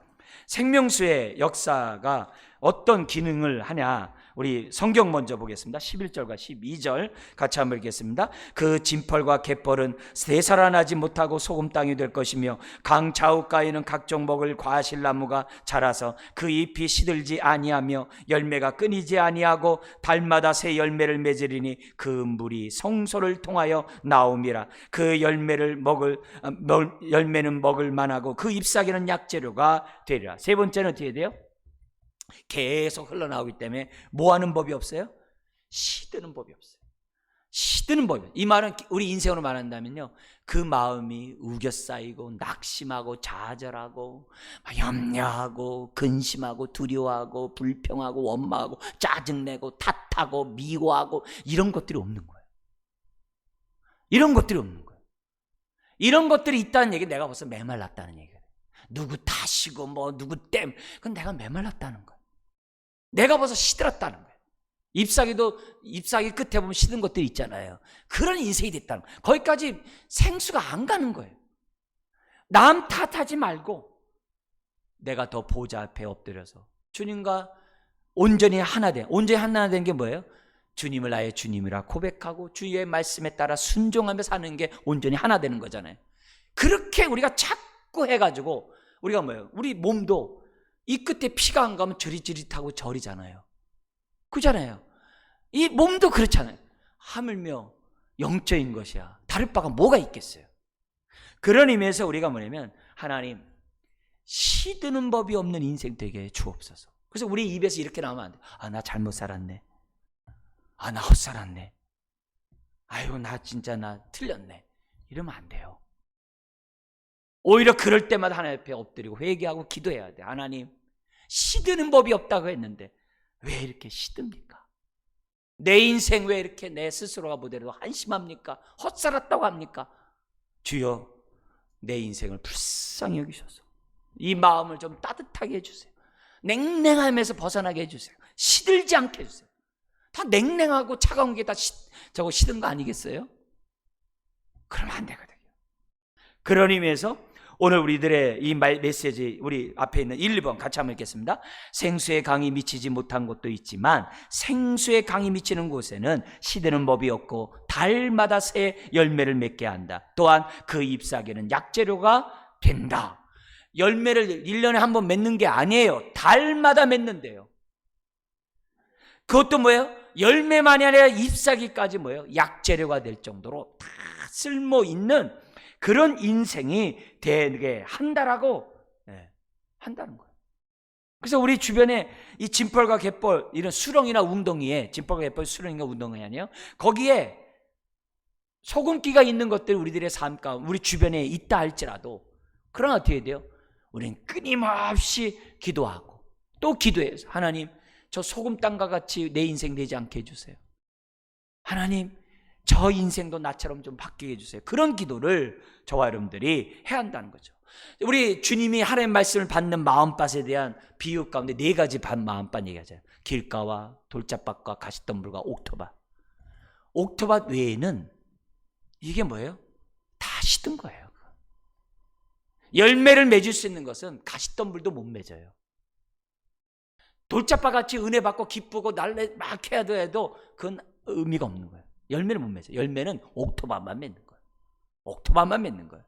생명수의 역사가 어떤 기능을 하냐, 우리 성경 먼저 보겠습니다. 11절과 12절 같이 한번 읽겠습니다. 그 진펄과 갯벌은 되살아나지 못하고 소금 땅이 될 것이며 강 좌우가에는 각종 먹을 과실나무가 자라서 그 잎이 시들지 아니하며 열매가 끊이지 아니하고 달마다 새 열매를 맺으리니 그 물이 성소를 통하여 나옴이라. 그 열매는 먹을 만하고 그 잎사귀는 약재료가 되리라. 세 번째는 어떻게 돼요? 계속 흘러나오기 때문에 뭐 하는 법이 없어요? 시드는 법이 없어요. 시드는 법이. 이 말은 우리 인생으로 말한다면요, 그 마음이 우겨 쌓이고 낙심하고 좌절하고 염려하고 근심하고 두려워하고 불평하고 원망하고 짜증내고 탓하고 미워하고 이런 것들이 없는 거예요. 이런 것들이 없는 거예요. 이런 것들이 있다는 얘기, 내가 벌써 메말랐다는 얘기예요. 누구 탓이고 뭐 누구 땜, 그건 내가 메말랐다는 거예요. 내가 벌써 시들었다는 거예요. 잎사귀 끝에 보면 시든 것들이 있잖아요. 그런 인생이 됐다는 거예요. 거기까지 생수가 안 가는 거예요. 남 탓하지 말고 내가 더 보좌 앞에 엎드려서 주님과 온전히 하나 된 게 뭐예요? 주님을 나의 주님이라 고백하고 주의 말씀에 따라 순종하며 사는 게 온전히 하나 되는 거잖아요. 그렇게 우리가 자꾸 해가지고 우리가 뭐예요? 우리 몸도 이 끝에 피가 안 가면 저릿저릿하고 저리잖아요. 그잖아요. 이 몸도 그렇잖아요. 하물며 영적인 것이야. 다를 바가 뭐가 있겠어요? 그런 의미에서 우리가 뭐냐면, 하나님 시드는 법이 없는 인생 되게 주옵소서. 그래서 우리 입에서 이렇게 나오면 안 돼. 아, 나 잘못 살았네. 아, 나 헛살았네. 아이고, 나 진짜 나 틀렸네. 이러면 안 돼요. 오히려 그럴 때마다 하나님 앞에 엎드리고 회개하고 기도해야 돼. 하나님, 시드는 법이 없다고 했는데 왜 이렇게 시듭니까? 내 인생 왜 이렇게 내 스스로가 보더라도 한심합니까? 헛살았다고 합니까? 주여, 내 인생을 불쌍히 여기셔서 이 마음을 좀 따뜻하게 해주세요. 냉랭함에서 벗어나게 해주세요. 시들지 않게 해주세요. 다 냉랭하고 차가운 게 다 저거 시든 거 아니겠어요? 그러면 안 되거든요. 그런 의미에서 오늘 우리들의 이 메시지, 우리 앞에 있는 1, 2번 같이 한번 읽겠습니다. 생수의 강이 미치지 못한 곳도 있지만 생수의 강이 미치는 곳에는 시드는 법이 없고 달마다 새 열매를 맺게 한다. 또한 그 잎사귀는 약재료가 된다. 열매를 1년에 한 번 맺는 게 아니에요. 달마다 맺는데요. 그것도 뭐예요? 열매만이 아니라 잎사귀까지 뭐예요? 약재료가 될 정도로 다 쓸모 있는 그런 인생이 되게 한다라고 한다는 거예요. 그래서 우리 주변에 이 진펄과 갯벌, 이런 수렁이나 웅덩이에, 진펄과 갯벌, 수렁이나 웅덩이 아니에요? 거기에 소금기가 있는 것들이 우리들의 삶 가운데 우리 주변에 있다 할지라도, 그러나 어떻게 해야 돼요? 우리는 끊임없이 기도하고 또 기도해서, 하나님, 저 소금 땅과 같이 내 인생 되지 않게 해주세요. 하나님, 저 인생도 나처럼 좀 바뀌게 해주세요. 그런 기도를 저와 여러분들이 해야 한다는 거죠. 우리 주님이 하나님의 말씀을 받는 마음밭에 대한 비유 가운데 4가지 마음밭 얘기하잖아요. 길가와 돌짝밭과 가시덤불과 옥토밭. 옥토밭 외에는 이게 뭐예요? 다 시든 거예요. 열매를 맺을 수 있는 것은 가시덤불도 못 맺어요. 돌짝밭같이 은혜 받고 기쁘고 날래 막 해야 해도 그건 의미가 없는 거예요. 열매를 못 맺어요. 열매는 옥토밭만 맺는 거예요. 옥토밭만 맺는 거예요.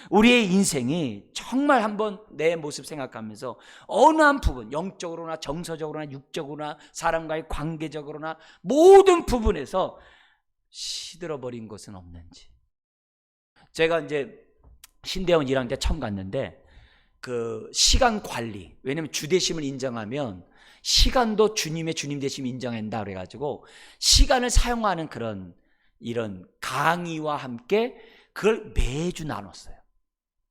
우리의 인생이 정말 한번 내 모습 생각하면서 어느 한 부분, 영적으로나 정서적으로나 육적으로나 사람과의 관계적으로나 모든 부분에서 시들어버린 것은 없는지. 제가 이제 신대원 1학년 때 처음 갔는데 그 시간 관리, 왜냐면 주되심을 인정하면 시간도 주님의 주님 되심을 인정한다 그래가지고 시간을 사용하는 그런 이런 강의와 함께 그걸 매주 나눴어요.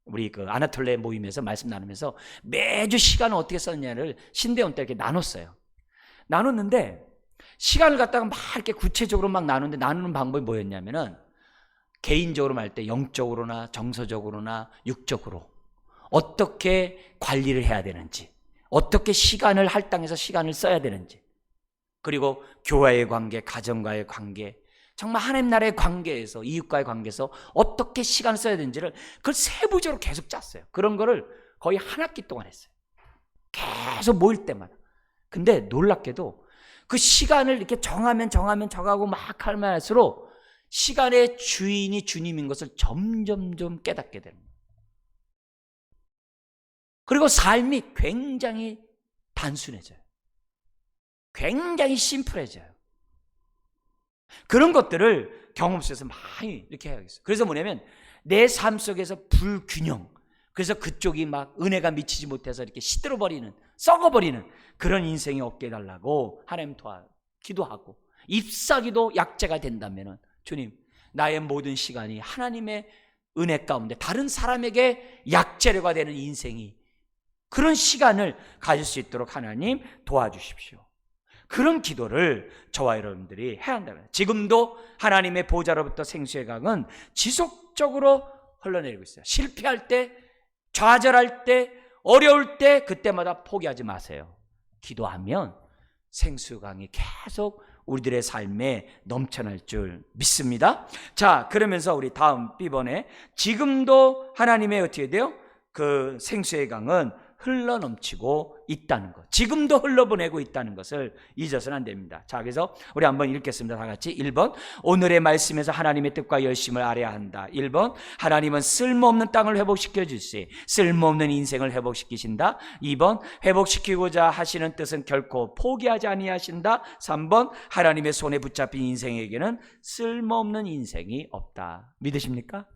우리 그 아나톨레 모임에서 말씀 나누면서 매주 시간을 어떻게 썼냐를 신대원 때 이렇게 나눴어요. 나눴는데 시간을 갖다가 막 이렇게 구체적으로 막 나누는데 나누는 방법이 뭐였냐면은 개인적으로 말 때 영적으로나 정서적으로나 육적으로 어떻게 관리를 해야 되는지, 어떻게 시간을 할당해서 시간을 써야 되는지, 그리고 교회의 관계, 가정과의 관계, 정말 하나님 나라의 관계에서, 이웃과의 관계에서 어떻게 시간을 써야 되는지를 그걸 세부적으로 계속 짰어요. 그런 거를 거의 한 학기 동안 했어요. 계속 모일 때마다. 근데 놀랍게도 그 시간을 이렇게 정하고 막 하면 할수록 시간의 주인이 주님인 것을 점점점 깨닫게 되는 거예요. 그리고 삶이 굉장히 단순해져요. 굉장히 심플해져요. 그런 것들을 경험 속에서 많이 이렇게 해야겠어요. 그래서 뭐냐면 내 삶 속에서 불균형, 그래서 그쪽이 막 은혜가 미치지 못해서 이렇게 시들어버리는, 썩어버리는 그런 인생이 없게 해달라고 하나님 기도하고, 잎사귀도 약재가 된다면 주님, 나의 모든 시간이 하나님의 은혜 가운데 다른 사람에게 약재료가 되는 인생이, 그런 시간을 가질 수 있도록 하나님 도와주십시오. 그런 기도를 저와 여러분들이 해야 한다면, 지금도 하나님의 보좌로부터 생수의 강은 지속적으로 흘러내리고 있어요. 실패할 때, 좌절할 때, 어려울 때 그때마다 포기하지 마세요. 기도하면 생수강이 계속 우리들의 삶에 넘쳐날 줄 믿습니다. 자, 그러면서 우리 다음 B번에 지금도 하나님의 어떻게 돼요? 그 생수의 강은 흘러넘치고 있다는 것, 지금도 흘러보내고 있다는 것을 잊어서는 안 됩니다. 자, 그래서 우리 한번 읽겠습니다. 다 같이. 1번, 오늘의 말씀에서 하나님의 뜻과 열심을 알아야 한다. 1번, 하나님은 쓸모없는 땅을 회복시켜 주시, 쓸모없는 인생을 회복시키신다. 2번, 회복시키고자 하시는 뜻은 결코 포기하지 아니하신다. 3번, 하나님의 손에 붙잡힌 인생에게는 쓸모없는 인생이 없다. 믿으십니까?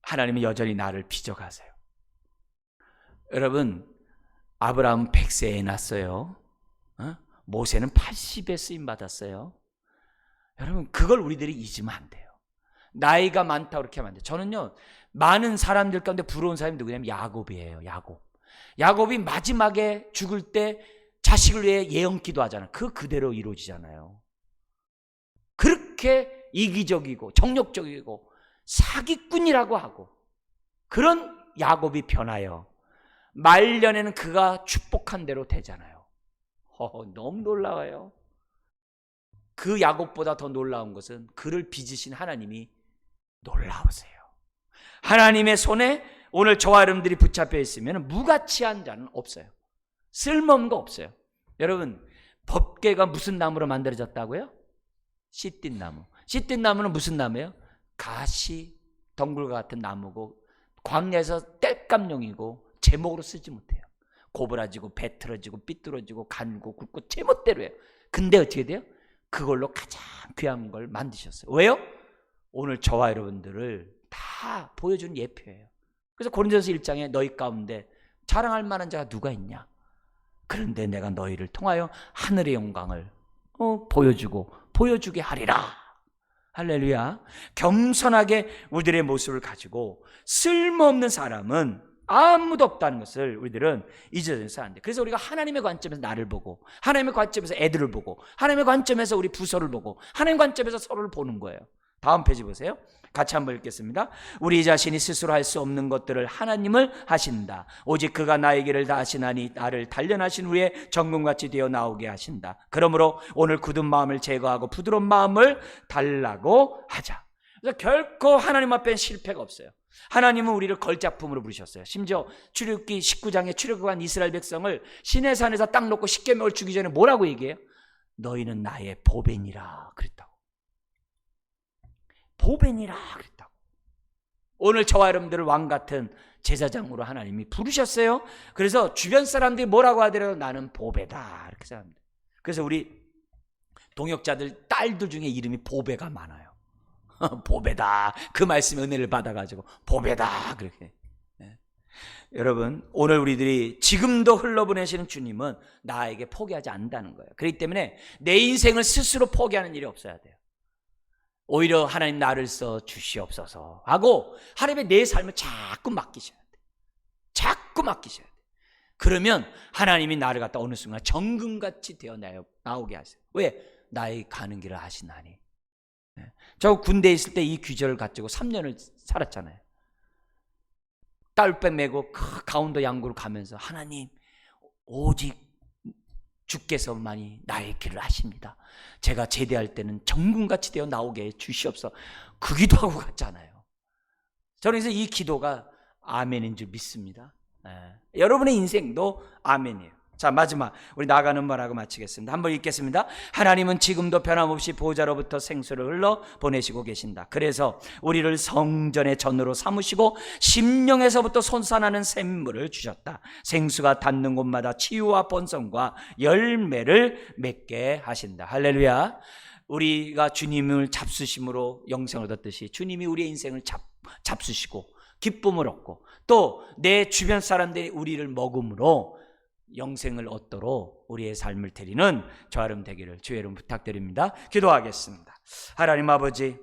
하나님은 여전히 나를 빚어가세요. 여러분, 아브라함은 100세에 낳았어요. 모세는 80에 쓰임받았어요. 여러분, 그걸 우리들이 잊으면 안 돼요. 나이가 많다고 그렇게 하면 안 돼요. 저는요, 많은 사람들 가운데 부러운 사람이 누구냐면 야곱이에요. 야곱이 마지막에 죽을 때 자식을 위해 예언 기도하잖아요. 그대로 이루어지잖아요. 그렇게 이기적이고 정욕적이고 사기꾼이라고 하고, 그런 야곱이 변하여 말년에는 그가 축복한 대로 되잖아요. 너무 놀라워요. 그 야곱보다 더 놀라운 것은 그를 빚으신 하나님이 놀라우세요. 하나님의 손에 오늘 저와 여러분들이 붙잡혀 있으면 무가치한 자는 없어요. 쓸모없는 거 없어요. 여러분, 법궤가 무슨 나무로 만들어졌다고요? 씨띤 나무. 씨띤 나무는 무슨 나무예요? 가시, 덩굴과 같은 나무고, 광야에서 땔감용이고 제목으로 쓰지 못해요. 고부라지고 배틀어지고 삐뚤어지고 간고 굵고 제멋대로 해요. 근데 어떻게 돼요? 그걸로 가장 귀한 걸 만드셨어요. 왜요? 오늘 저와 여러분들을 다 보여주는 예표예요. 그래서 고린도전서 1장에 너희 가운데 자랑할 만한 자가 누가 있냐? 그런데 내가 너희를 통하여 하늘의 영광을 보여주게 하리라. 할렐루야. 겸손하게 우리들의 모습을 가지고 쓸모없는 사람은 아무도 없다는 것을 우리들은 잊어서는 안 돼. 그래서 우리가 하나님의 관점에서 나를 보고, 하나님의 관점에서 애들을 보고, 하나님의 관점에서 우리 부서를 보고, 하나님의 관점에서 서로를 보는 거예요. 다음 페이지 보세요. 같이 한번 읽겠습니다. 우리 자신이 스스로 할 수 없는 것들을 하나님을 하신다. 오직 그가 나에게를 다하시나니 나를 단련하신 후에 정금같이 되어 나오게 하신다. 그러므로 오늘 굳은 마음을 제거하고 부드러운 마음을 달라고 하자. 그래서 결코 하나님 앞에는 실패가 없어요. 하나님은 우리를 걸작품으로 부르셨어요. 심지어 출애굽기 19장에 출애굽한 이스라엘 백성을 시내산에서 딱 놓고 십계명을 주기 전에 뭐라고 얘기해요? 너희는 나의 보배니라 그랬다고. 보배니라 그랬다고. 오늘 저와 여러분들을 왕같은 제사장으로 하나님이 부르셨어요. 그래서 주변 사람들이 뭐라고 하더라도 나는 보배다 이렇게 생각합니다. 그래서 우리 동역자들 딸들 중에 이름이 보배가 많아요. 보배다. 그 말씀의 은혜를 받아가지고 보배다 그렇게. 여러분, 오늘 우리들이 지금도 흘러보내시는 주님은 나에게 포기하지 않는다는 거예요. 그렇기 때문에 내 인생을 스스로 포기하는 일이 없어야 돼요. 오히려 하나님 나를 써 주시옵소서 하고 하나님의 내 삶을 자꾸 맡기셔야 돼요. 자꾸 맡기셔야 돼요. 그러면 하나님이 나를 갖다 어느 순간 정금같이 되어 나오게 하세요. 왜? 나의 가는 길을 아시나니. 저 군대에 있을 때 이 귀절을 가지고 3년을 살았잖아요. 딸백 메고 강원도 양구로 가면서 하나님 오직 주께서만이 나의 길을 아십니다. 제가 제대할 때는 정금같이 되어 나오게 해 주시옵소서. 그 기도하고 갔잖아요. 저는 그래서 이 기도가 아멘인 줄 믿습니다. 여러분의 인생도 아멘이에요. 자, 마지막 우리 나가는 말하고 마치겠습니다. 한번 읽겠습니다. 하나님은 지금도 변함없이 보호자로부터 생수를 흘러 보내시고 계신다. 그래서 우리를 성전의 전으로 삼으시고 심령에서부터 솟아나는 샘물을 주셨다. 생수가 닿는 곳마다 치유와 번성과 열매를 맺게 하신다. 할렐루야. 우리가 주님을 잡수심으로 영생을 얻었듯이 주님이 우리의 인생을 잡수시고 기쁨을 얻고 또 내 주변 사람들이 우리를 먹음으로 영생을 얻도록 우리의 삶을 드리는 저와 여러분 되기를 주의 이름 부탁드립니다. 기도하겠습니다. 하나님 아버지,